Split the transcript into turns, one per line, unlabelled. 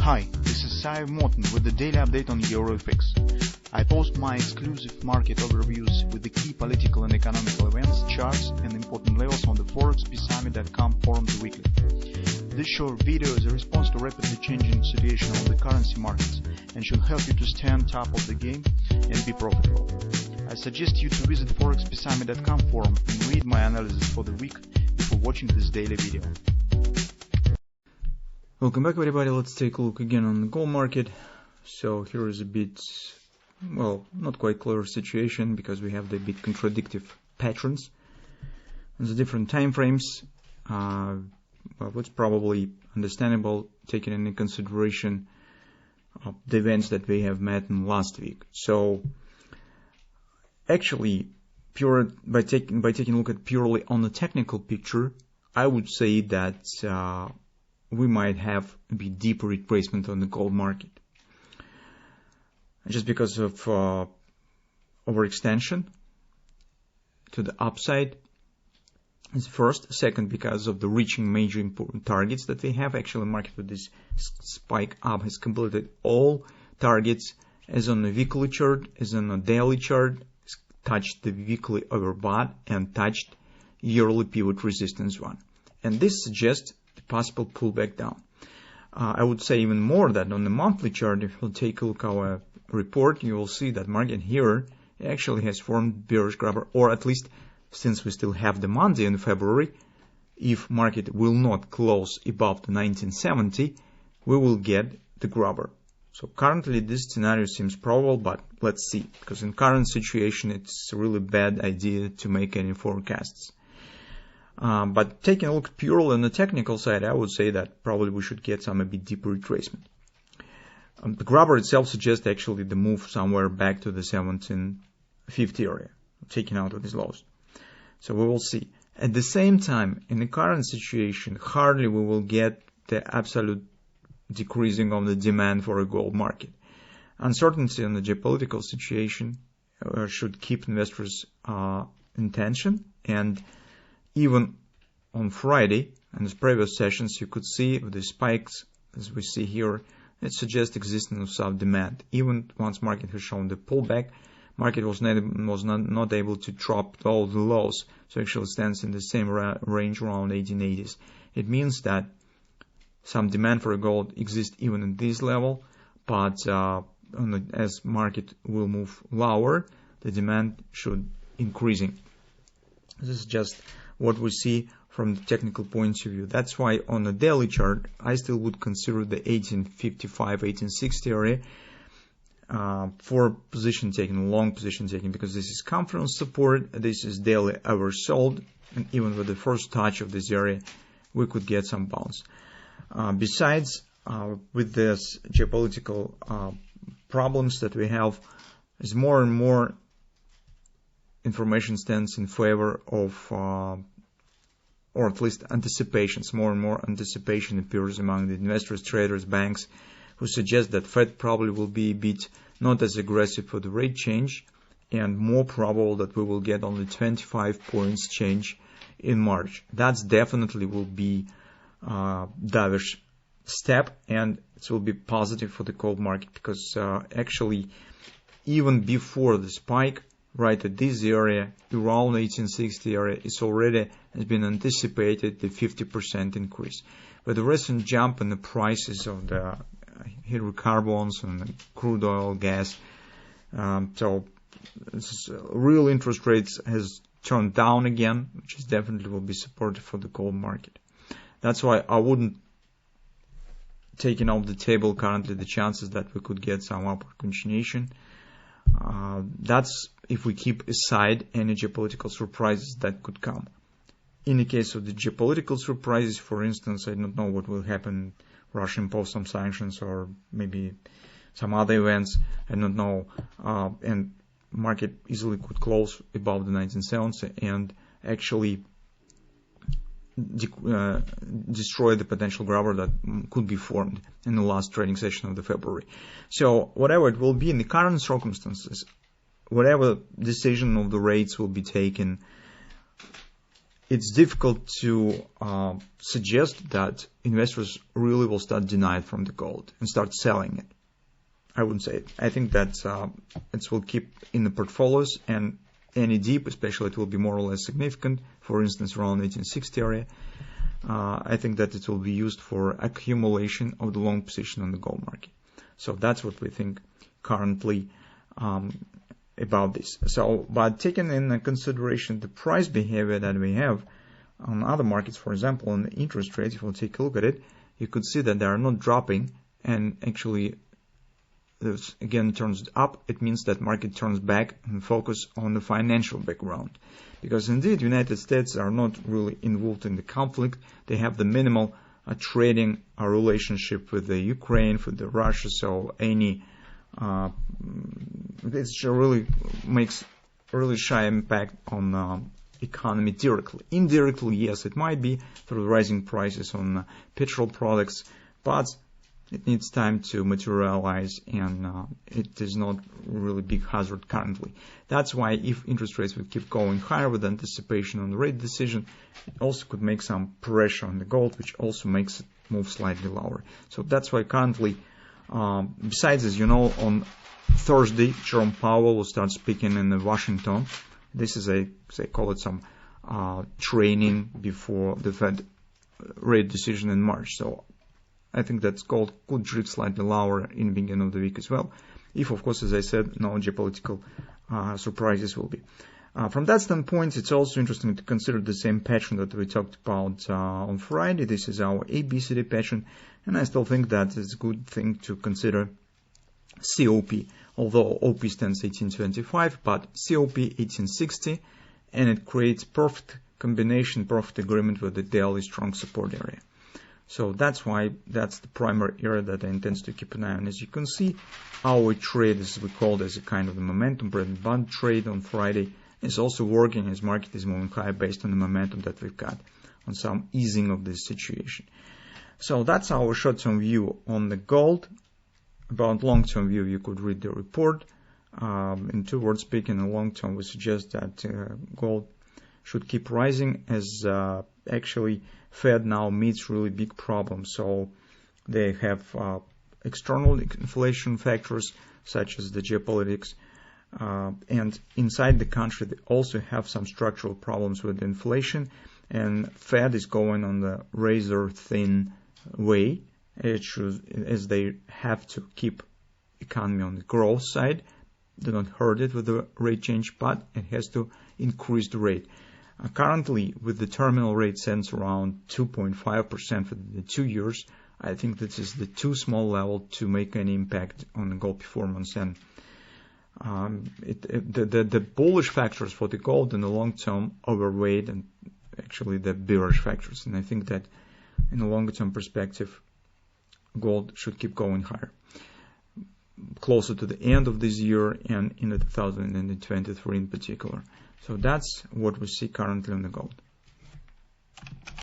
Hi, this is Sive Morten with the daily update on EuroFX. I post my exclusive market overviews with the key political and economical events, charts and important levels on the ForexPeaceArmy.com forums weekly. This short video is a response to rapidly changing situation on the currency markets and should help you to stay on top of the game and be profitable. I suggest you to visit ForexPeaceArmy.com forum and read my analysis for the week before watching this daily video.
Welcome back, everybody. Let's take a look again on the gold market. So here is a bit, well, not quite clear situation because we have the bit contradictive patterns on the different time frames. Well, it's probably understandable taking into consideration the events that we have met in last week. So actually, by taking a look at purely on the technical picture, I would say that we might have a bit deeper retracement on the gold market. Just because of overextension to the upside is first. Second, because of the reaching major important targets that we have. Actually, the market with this spike up has completed all targets as on the weekly chart, as on a daily chart, touched the weekly overbought and touched yearly pivot resistance one. And this suggests possible pullback down. I would say even more that on the monthly chart, if you take a look at our report, you will see that market here actually has formed bearish grabber, or at least since we still have the Monday in February, if market will not close above the 1970, we will get the grabber. So currently this scenario seems probable, but let's see, because in current situation it's a really bad idea to make any forecasts. But taking a look purely on the technical side, I would say that probably we should get some a bit deeper retracement. The grabber itself suggests actually the move somewhere back to the 1750 area, taking out of these lows. So we will see. At the same time, in the current situation, hardly we will get the absolute decreasing of the demand for a gold market. Uncertainty in the geopolitical situation should keep investors in tension, and even on Friday, in the previous sessions, you could see the spikes, as we see here, it suggests existence of sub-demand. Even once market has shown the pullback, market was not able to drop all the lows, so actually stands in the same range around 1880s. It means that some demand for gold exists even at this level, but as market will move lower, the demand should increasing. This is just what we see from the technical point of view. That's why on the daily chart, I still would consider the 1855, 1860 area for position taking, long position taking, because this is confidence support, this is daily oversold, and even with the first touch of this area, we could get some bounce. Besides, with this geopolitical problems that we have, is more and more information stands in favor of or at least anticipations. More and more anticipation appears among the investors, traders, banks, who suggest that Fed probably will be a bit not as aggressive for the rate change, and more probable that we will get only 25 points change in March. That's definitely will be dovish step, and it will be positive for the gold market, because actually even before the spike, right at this area, around 1860 area, it's already has been anticipated the 50% increase. But the recent jump in the prices of the hydrocarbons and the crude oil, gas, so real interest rates has turned down again, which is definitely will be supportive for the gold market. That's why I wouldn't taking off the table currently the chances that we could get some upward continuation. That's if we keep aside any geopolitical surprises that could come. In the case of the geopolitical surprises, for instance, I don't know what will happen. Russia impose some sanctions or maybe some other events. I don't know. And market easily could close above the 1970 and actually destroy the potential grabber that could be formed in the last trading session of the February. So whatever it will be in the current circumstances, whatever decision of the rates will be taken, it's difficult to suggest that investors really will start denying from the gold and start selling it. I wouldn't say it. I think that it will keep in the portfolios, and any dip, especially, it will be more or less significant. For instance, around 1860 area. I think that it will be used for accumulation of the long position on the gold market. So that's what we think currently about this. So, but taking in consideration the price behavior that we have on other markets, for example, on the interest rates, if we'll take a look at it, you could see that they are not dropping, and actually this again turns up. It means that market turns back and focus on the financial background. Because indeed, United States are not really involved in the conflict. They have the minimal trading relationship with the Ukraine, with the Russia. So any this really makes really shy impact on economy directly. Indirectly, yes, it might be through rising prices on petrol products, but it needs time to materialize, and it is not really big hazard currently. That's why if interest rates would keep going higher with anticipation on the rate decision, it also could make some pressure on the gold, which also makes it move slightly lower. So that's why currently, besides, as you know, on Thursday, Jerome Powell will start speaking in Washington. This is they call it some training before the Fed rate decision in March. So I think that gold could drift slightly lower in the beginning of the week as well. If, of course, as I said, no geopolitical surprises will be. From that standpoint, it's also interesting to consider the same pattern that we talked about on Friday. This is our ABCD pattern, and I still think that it's a good thing to consider COP, although OP stands 1825, but COP 1860, and it creates perfect combination, perfect agreement with the daily strong support area. So that's why that's the primary area that I intend to keep an eye on. As you can see, our trade, as we call it, as a kind of the momentum bread and butter trade on Friday, is also working as market is moving higher based on the momentum that we've got on some easing of this situation. So that's our short-term view on the gold. About long-term view, you could read the report. In two words speaking, in the long term, we suggest that gold should keep rising as actually Fed now meets really big problems. So they have external inflation factors such as the geopolitics, and inside the country they also have some structural problems with inflation, and Fed is going on the razor thin way. It should, as they have to keep economy on the growth side, do not hurt it with the rate change, but it has to increase the rate. Currently, with the terminal rate stands around 2.5% for the 2 years, I think this is the too small level to make any impact on the gold performance. And the bullish factors for the gold in the long term overweight and actually the bearish factors. And I think that in the longer term perspective, gold should keep going higher, closer to the end of this year and in 2023 in particular. So that's what we see currently on the gold.